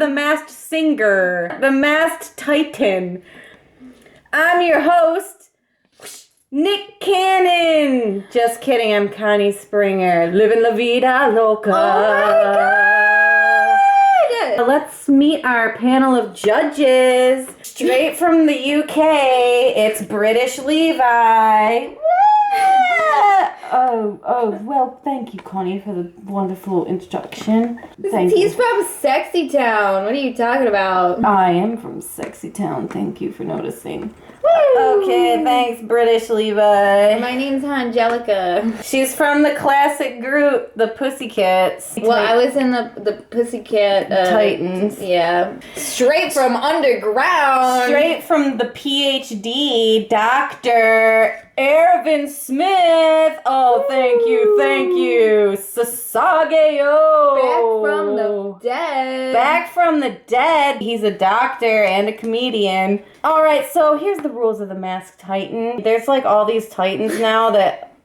the Masked Singer, the Masked Titan. I'm your host, Nick Cannon. Just kidding, I'm Connie Springer, living la vida loca. Oh my God! Let's meet our panel of judges. Straight from the UK, it's British Levi. Well, thank you, Connie, for the wonderful introduction. He's from Sexy Town. What are you talking about? I am from Sexy Town. Thank you for noticing. Woo! Okay, thanks, British Levi. My name's Angelica. She's from the classic group, the Pussycats. Well, I was in the Pussycat Titans. Yeah. Straight from underground. Straight from the PhD, Dr. Ervin Smith. Oh, thank you. Sasageo. Back from the dead. Back from the dead. He's a doctor and a comedian. All right, so here's the rules of the Masked Titan. There's like all these titans now that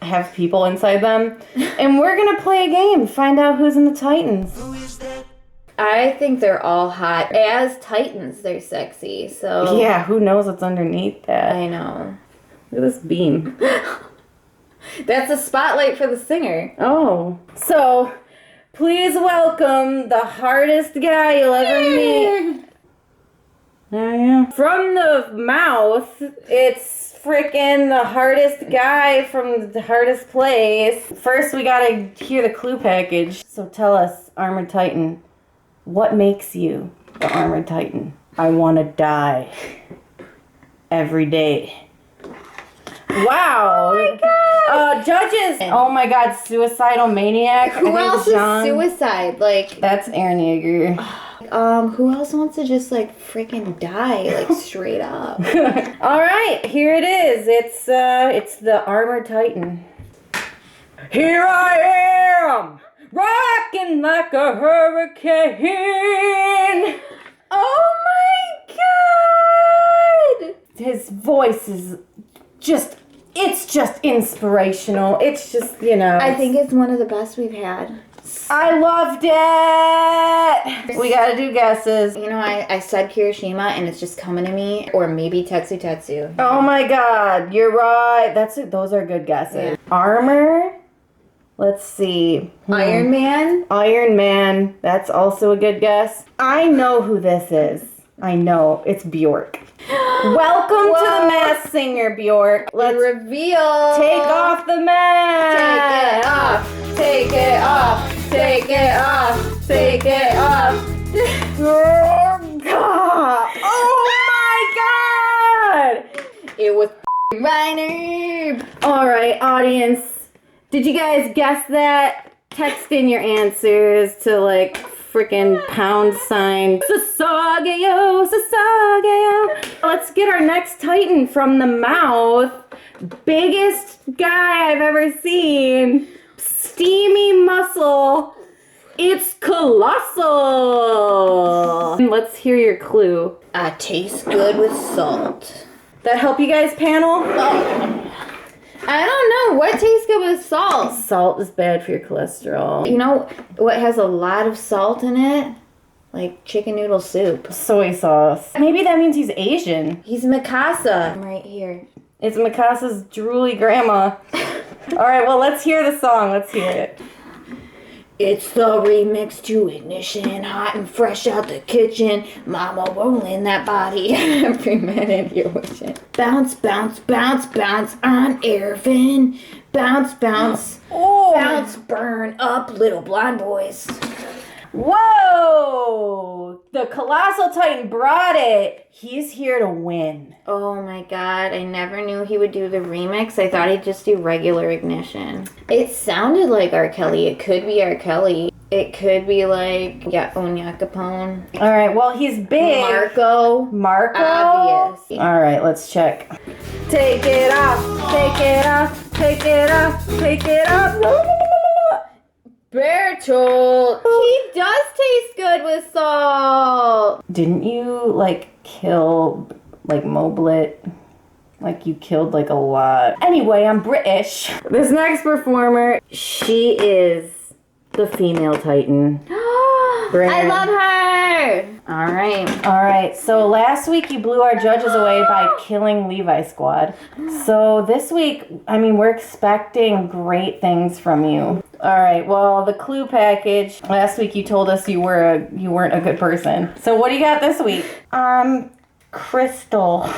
have people inside them. And we're going to play a game, find out who's in the titans. Who is that? I think they're all hot. As titans, they're sexy, so... Yeah, who knows what's underneath that? I know. Look at this beam. That's a spotlight for the singer. Oh. So, please welcome the hardest guy you'll ever meet. From the mouth, it's freaking the hardest guy from the hardest place. First, we gotta hear the clue package. So tell us, Armored Titan, what makes you the Armored Titan? I wanna die. Every day. Wow. Oh my God. Judges. Oh my God, suicidal maniac. Who else is suicide? Like, that's Aaron Yeager. Who else wants to just like freaking die, like straight up? All right, here it is. It's the Armored Titan. Here I am, rocking like a hurricane. Oh my God! His voice is it's just inspirational. It's just, I think it's one of the best we've had. I loved it. We gotta do guesses. I said Kirishima and it's just coming to me, or maybe Tetsu Tetsu. Oh my God, you're right. Those are good guesses. Yeah. Armor. Let's see. Iron Man. Iron Man. That's also a good guess. I know who this is. I know. It's Bjork. Welcome to the Masked Singer, Bjork. Let's reveal. Take off the mask. Take it off. Take it off. Take it off. Take it off. Oh God! Oh my God! It was Reiner. All right, audience. Did you guys guess that? Text in your answers to like freaking # Sasageo, Sasageo. Let's get our next Titan from the mouth. Biggest guy I've ever seen. Steamy muscle. It's colossal. Let's hear your clue. I taste good with salt. That help you guys, panel? I don't know. What tastes good with salt? Salt is bad for your cholesterol. You know what has a lot of salt in it? Like chicken noodle soup. Soy sauce. Maybe that means he's Asian. He's Mikasa. I'm right here. It's Mikasa's drooly grandma. All right, well, let's hear the song. Let's hear it. It's the remix to Ignition, hot and fresh out the kitchen. Mama rolling that body every minute you're wishing. Bounce, bounce, bounce, bounce on Ervin. Bounce, bounce, bounce, burn up, little blind boys. Whoa! The Colossal Titan brought it. He's here to win. Oh my God, I never knew he would do the remix. I thought he'd just do regular Ignition. It sounded like R. Kelly. It could be R. Kelly. It could be like Onya Capone. All right, well, he's big. Marco? Obvious. All right, let's check. Take it off, take it off, take it off, take it off. Bertolt. He does taste good with salt. Didn't you, kill, Moblit? You killed, a lot. Anyway, I'm British. This next performer, she is the female Titan. I love her. All right. All right, so last week you blew our judges away by killing Levi Squad. So this week, I mean, we're expecting great things from you. All right, well, the clue package. Last week you told us you weren't a good person. So what do you got this week? Crystal.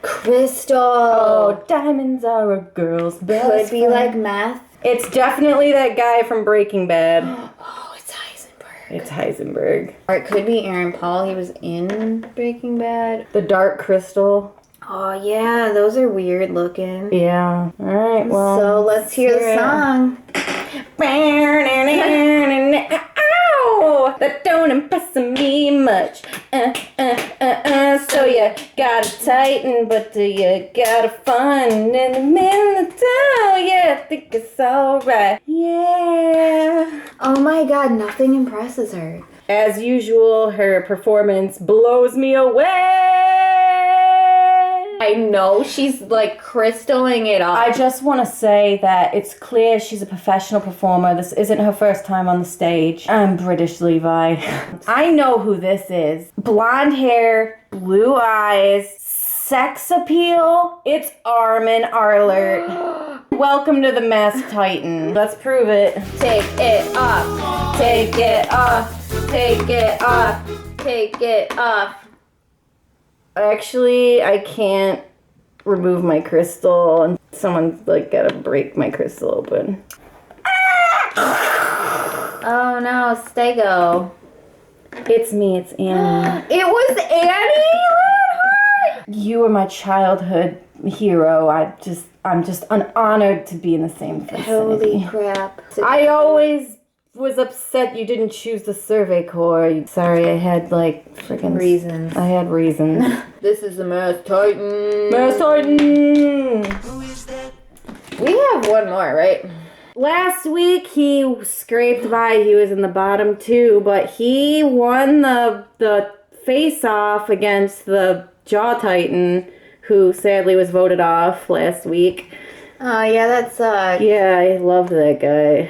Crystal. Oh, diamonds are a girl's best Could be friend. like meth. It's definitely that guy from Breaking Bad. Oh, it's Heisenberg. It's Heisenberg. Or it could be Aaron Paul. He was in Breaking Bad. The Dark Crystal. Oh, yeah. Those are weird looking. Yeah. All right, well. So let's hear the song. Ow! That don't impress me much. So you got a Titan, but do you got a fun? In the middle of town, yeah, I think it's alright. Yeah. Oh my god, nothing impresses her. As usual, her performance blows me away. I know, she's like crystalling it up. I just want to say that it's clear she's a professional performer. This isn't her first time on the stage. I'm British Levi. I know who this is. Blonde hair, blue eyes, sex appeal. It's Armin Arlert. Welcome to the Masked Titan. Let's prove it. Take it off. Take it off. Take it off. Take it off. Actually, I can't remove my crystal, and someone's like gotta break my crystal open. Oh no, Stego. It's me, it's Annie. It was Annie Lanhart? You were my childhood hero. I'm just honored to be in the same vicinity. Holy crap. I always was upset you didn't choose the Survey Corps. Sorry, I had like freaking reasons. I had reasons. This is the Masked Titan. Masked Titan! We have one more, right? Last week he scraped by. He was in the bottom two, but he won the face-off against the Jaw Titan, who sadly was voted off last week. Oh yeah, that sucks. Yeah, I loved that guy.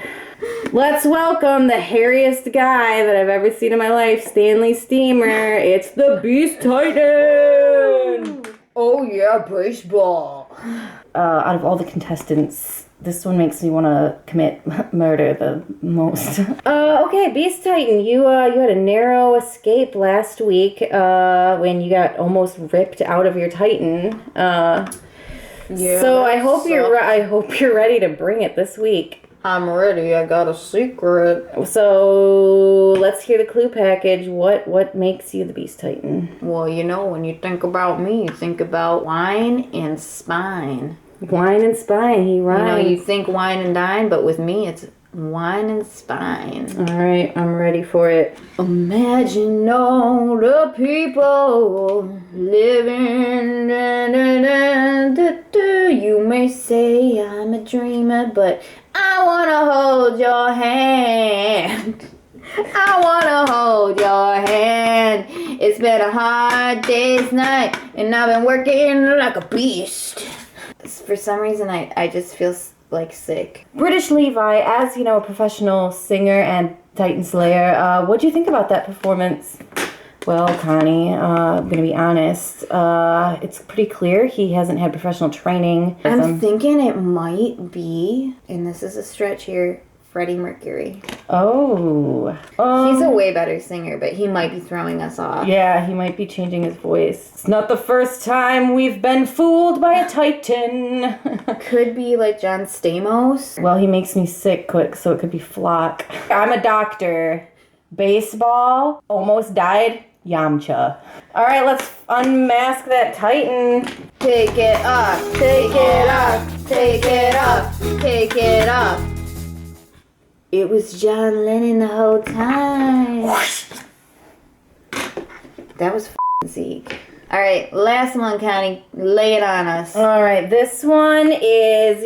Let's welcome the hairiest guy that I've ever seen in my life, Stanley Steamer. It's the Beast Titan! Oh yeah, baseball. Out of all the contestants, this one makes me want to commit murder the most. Okay, Beast Titan, you had a narrow escape last week when you got almost ripped out of your Titan. Yeah. So I hope you're ready to bring it this week. I'm ready. I got a secret. So let's hear the clue package. What makes you the Beast Titan? Well, you know, when you think about me, you think about wine and spine. Wine and spine. He rhymes. You know, you think wine and dine, but with me, it's wine and spine. All right, I'm ready for it. Imagine all the people living. You may say I'm a dreamer, but I wanna hold your hand. I wanna hold your hand. It's been a hard day's night, and I've been working like a beast. For some reason, I just feel like sick. British Levi, as you know, a professional singer and Titan Slayer. What do you think about that performance? Well, Connie, I'm gonna be honest. It's pretty clear he hasn't had professional training. I'm thinking it might be, and this is a stretch here, Freddie Mercury. Oh. He's a way better singer, but he might be throwing us off. Yeah, he might be changing his voice. It's not the first time we've been fooled by a Titan. Could be like John Stamos. Well, he makes me sick quick, so it could be Flock. I'm a doctor. Baseball. Almost died. Yamcha. All right, let's unmask that Titan. Take it off. Take it off. Take it off. Take it off. It was John Lennon the whole time. That was Zeke. All right, last one, Connie. Lay it on us. All right, this one is,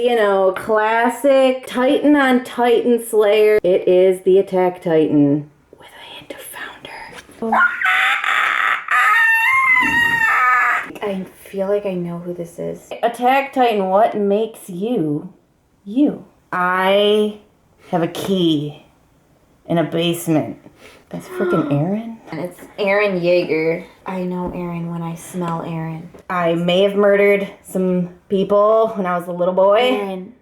classic Titan on Titan Slayer. It is the Attack Titan with a hint of Founder. I feel like I know who this is. Attack Titan, what makes you, you? I have a key in a basement. That's freaking Aaron? And it's Aaron Yeager. I know Aaron when I smell Aaron. I may have murdered some people when I was a little boy. Aaron.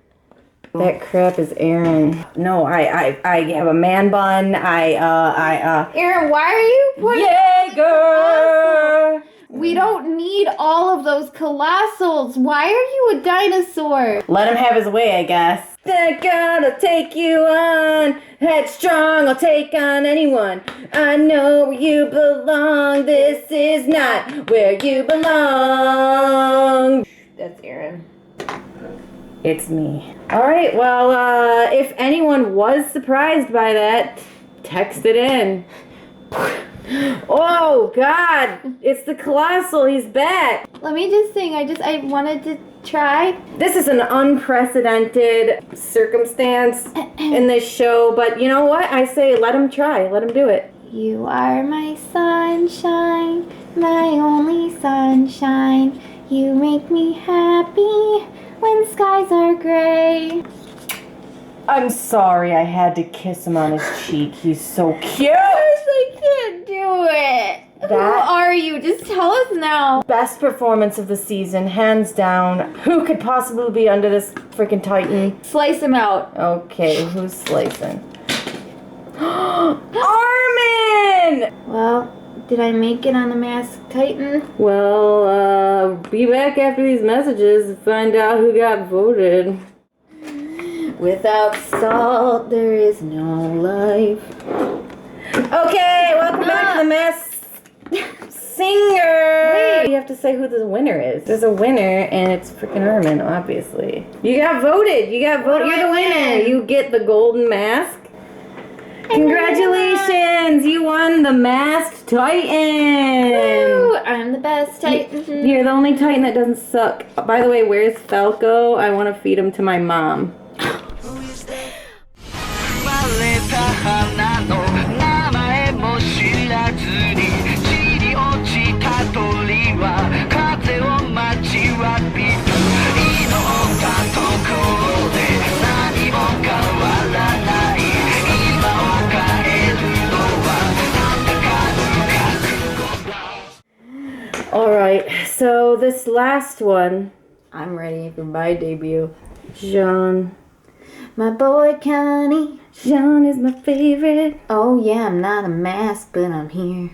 That crap is Aaron. No, I have a man bun. Aaron, why are you putting... Jaeger! We don't need all of those colossals. Why are you a dinosaur? Let him have his way, I guess. That gonna take you on. Headstrong, I'll take on anyone. I know where you belong. This is not where you belong. That's Aaron. It's me. All right, well, if anyone was surprised by that, text it in. Oh, God, it's the Colossal. He's back. Let me just sing. I wanted to try. This is an unprecedented circumstance in this show, but you know what? I say let him try. Let him do it. You are my sunshine, my only sunshine. You make me happy when skies are gray. I'm sorry I had to kiss him on his cheek. He's so cute. I can't do it. Who are you? Just tell us now. Best performance of the season, hands down. Who could possibly be under this freaking Titan? Slice him out. Okay, who's slicing? Armin! Well, did I make it on the Masked Titan? Well, be back after these messages to find out who got voted. Without salt, there is no life. Okay, welcome back to the Masked Singer. Wait. You have to say who the winner is. There's a winner, and it's freaking Armin, obviously. You got voted. You're the winner. You get the golden mask. Congratulations! You won the Masked Titan. Woo, I'm the best Titan. You're the only Titan that doesn't suck. By the way, where's Falco? I want to feed him to my mom. Alright, so this last one, I'm ready for my debut. Jean. My boy Connie. Jean is my favorite. Oh yeah, I'm not a mask, but I'm here.